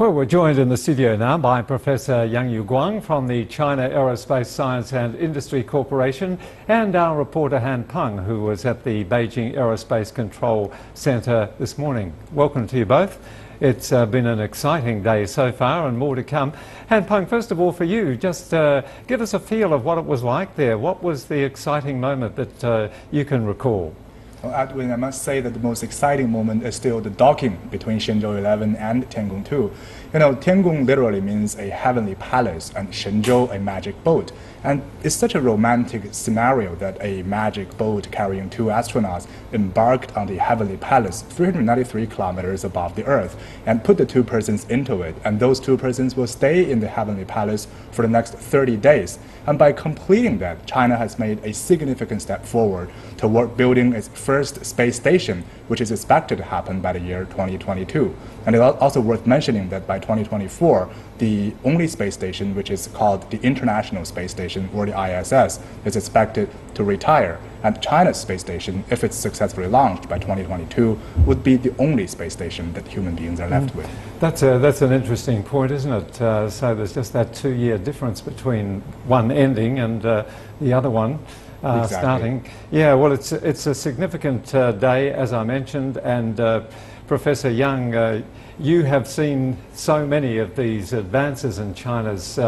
Well, we're joined in the studio now by Professor Yang Guang from the China Aerospace Science and Industry Corporation and our reporter Han Peng, who was at the Beijing Aerospace Control Center this morning. Welcome to you both. It's been an exciting day so far and more to come. Han Peng, first of all for you, just give us a feel of what it was like there. What was the exciting moment that you can recall? Well, Edwin, I must say that the most exciting moment is still the docking between Shenzhou 11 and Tiangong 2. You know, Tiangong literally means a heavenly palace and Shenzhou a magic boat. And it's such a romantic scenario that a magic boat carrying two astronauts embarked on the heavenly palace 393 kilometers above the Earth and put the two persons into it. And those two persons will stay in the heavenly palace for the next 30 days. And by completing that, China has made a significant step forward toward building its first space station, which is expected to happen by the year 2022. And it's also worth mentioning that by 2024, the only space station, which is called the International Space Station, or the ISS, is expected to retire. And China's space station, if it's successfully launched by 2022, would be the only space station that human beings are left with. That's an interesting point, isn't it? So there's just that 2-year difference between one ending and the other one starting. Yeah, well, it's a significant day, as I mentioned, and Professor Yang, you have seen so many of these advances in China's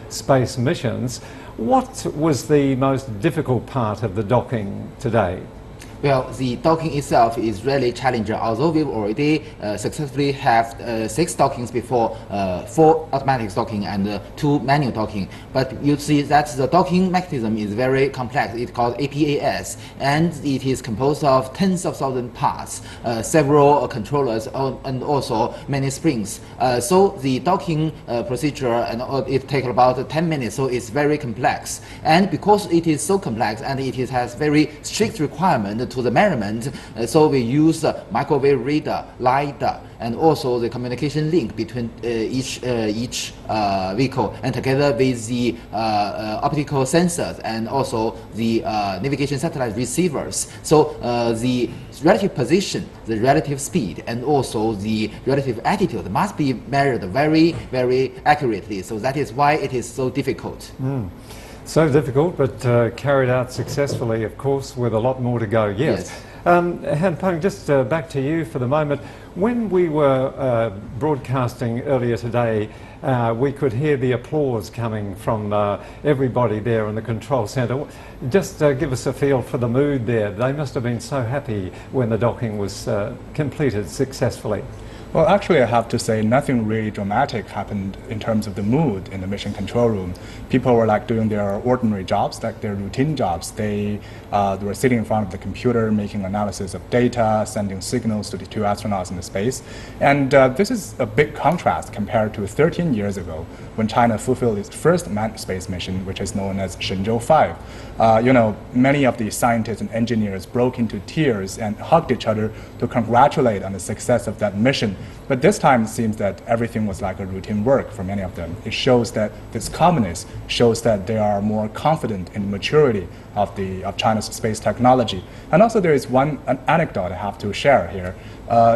space missions. What was the most difficult part of the docking today? Well, the docking itself is really challenging. Although we've already successfully have 6 dockings before, 4 automatic docking and 2 manual docking. But you see that the docking mechanism is very complex. It's called APAS, and it is composed of tens of thousand parts, several controllers, and also many springs. So the docking procedure, and it takes about 10 minutes. So it's very complex. And because it is so complex and it has very strict requirement to the measurement, so we use the microwave radar, LiDAR, and also the communication link between each vehicle, and together with the optical sensors and also the navigation satellite receivers. So the relative position, the relative speed, and also the relative attitude must be measured very, very accurately. So that is why it is so difficult. So difficult, but carried out successfully, of course, with a lot more to go. Yes. Han Peng, just back to you for the moment. When we were broadcasting earlier today, we could hear the applause coming from everybody there in the control centre. Just give us a feel for the mood there. They must have been so happy when the docking was completed successfully. Well, actually, I have to say nothing really dramatic happened in terms of the mood in the mission control room. People were like doing their ordinary jobs, like their routine jobs. They were sitting in front of the computer, making analysis of data, sending signals to the 2 astronauts in the space. And this is a big contrast compared to 13 years ago, when China fulfilled its first manned space mission, which is known as Shenzhou 5. You know, many of the scientists and engineers broke into tears and hugged each other to congratulate on the success of that mission. But this time it seems that everything was like a routine work for many of them. It shows that this calmness shows that they are more confident in the maturity of China's space technology. And also there is an anecdote I have to share here.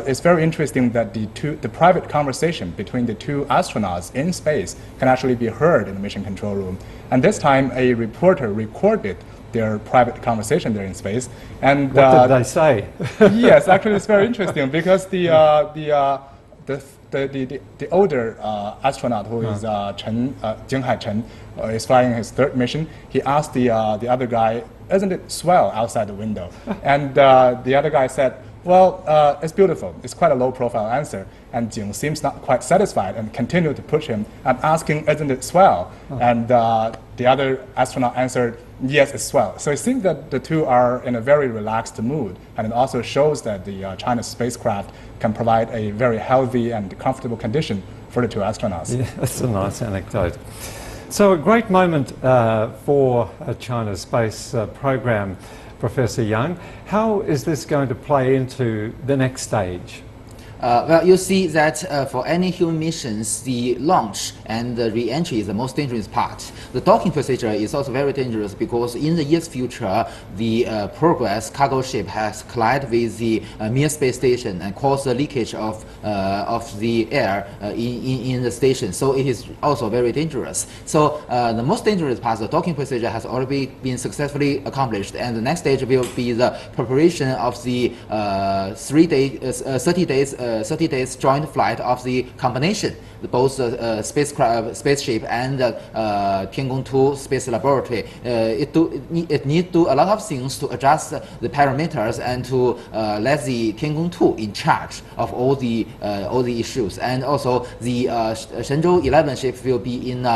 It's very interesting that the private conversation between the 2 astronauts in space can actually be heard in the mission control room. And this time a reporter recorded their private conversation there in space. And what did they say? Yes, actually it's very interesting because the older astronaut, who is Jinghai Chen, is flying his 3rd mission. He asked the other guy, "Isn't it swell outside the window?" And the other guy said, "Well, it's beautiful." It's quite a low-profile answer. And Jing seems not quite satisfied and continued to push him and asking, "Isn't it swell?" And the other astronaut answered, "Yes, it's swell." So it seems that the 2 are in a very relaxed mood. And it also shows that the China spacecraft can provide a very healthy and comfortable condition for the 2 astronauts. Yeah, that's a nice anecdote. So a great moment for China's space program, Professor Yang. How is this going to play into the next stage? Well, you see that for any human missions, the launch and the re-entry is the most dangerous part. The docking procedure is also very dangerous because in the year's future, the Progress cargo ship has collided with the Mir space station and caused the leakage of the air in the station. So it is also very dangerous. So the most dangerous part, the docking procedure, has already been successfully accomplished, and the next stage will be the preparation of the 30 days joint flight of the combination, both spaceship and Tiangong 2 space laboratory. It needs to do a lot of things to adjust the parameters and to let the Tiangong 2 in charge of all the issues. And also the Shenzhou 11 ship will be in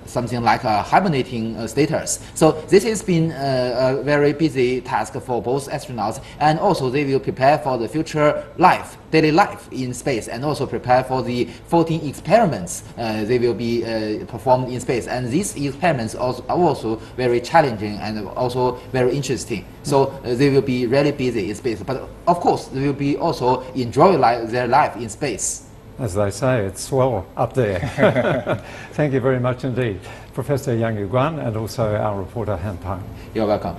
something like a hibernating status. So this has been a very busy task for both astronauts, and also they will prepare for the future life, daily life in space, and also prepare for the 14 experiments they will be performed in space. And these experiments are also very challenging and also very interesting. So they will be really busy in space, but of course they will be also enjoy their life in space. As they say, it's swell up there. Thank you very much indeed, Professor Yang Yu Guan, and also our reporter Han Peng. You're welcome.